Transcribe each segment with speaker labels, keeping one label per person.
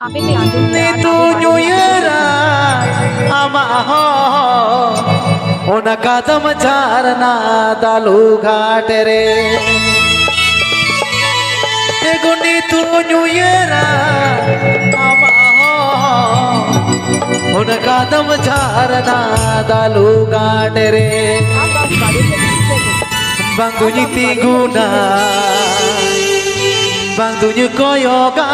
Speaker 1: Nituju yera amaho ona kadam charna dalu ghat re ego nituju yera amaho ona kadam charna dalu ghat re bang tunyi tiguna bang tunyi koyoga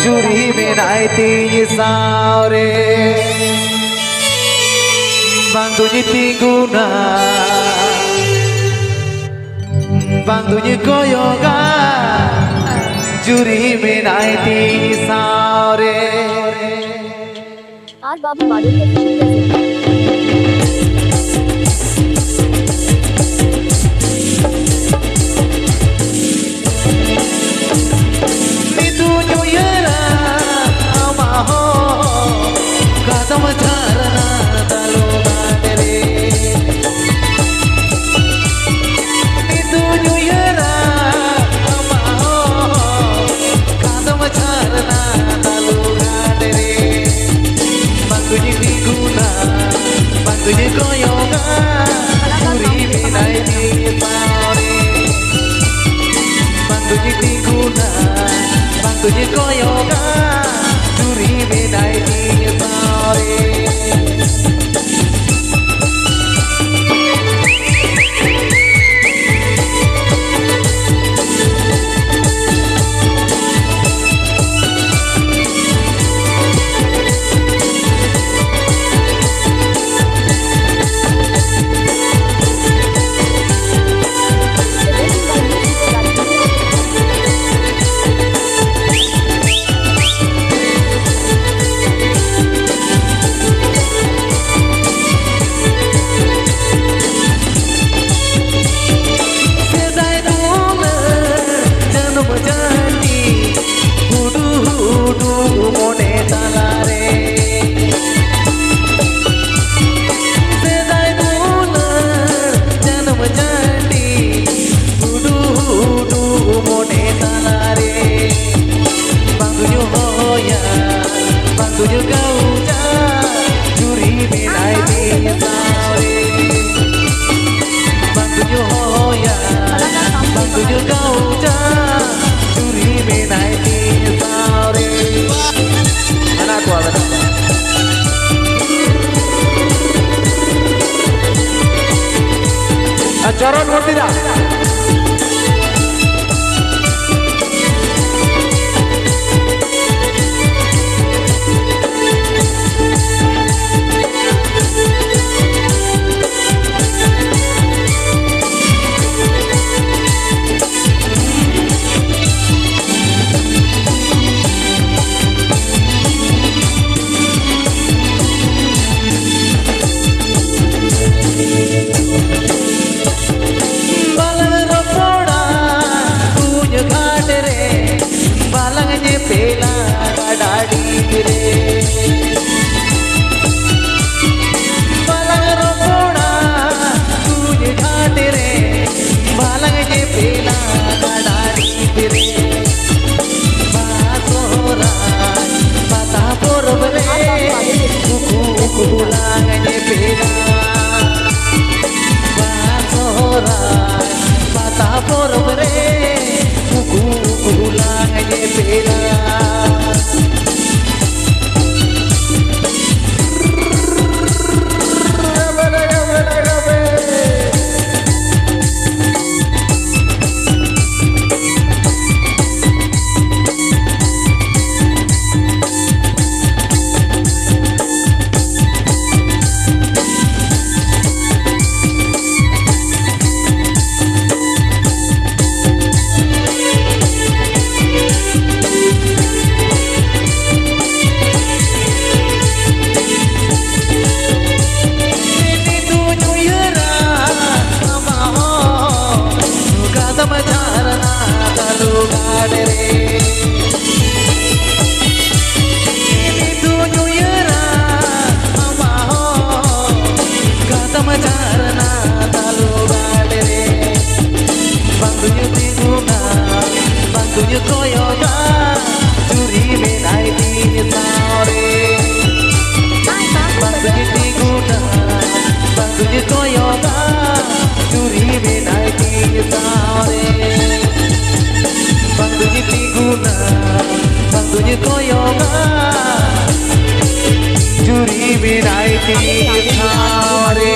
Speaker 1: juri menai ti saure bang tunyi tiguna bang tunyi koyoga juri menai ti saure
Speaker 2: আর বাবু বাড়িতে শিখতেছে
Speaker 1: तुझे को योगा पूरी बिनाई दी पारे बंद तुझे गुना बंद तुझे को योगा पूरी बिनाई दी पारे तुझे गौजा चूरी बिनाई दी सारे तुझे होया तुझे गौजा चूरी बिनाई दी सारे mana aku ada ajaran tidak bala bangkunya koyoga curi benai kisare bangkunya tiguna bangkunya koyoga curi benai kisare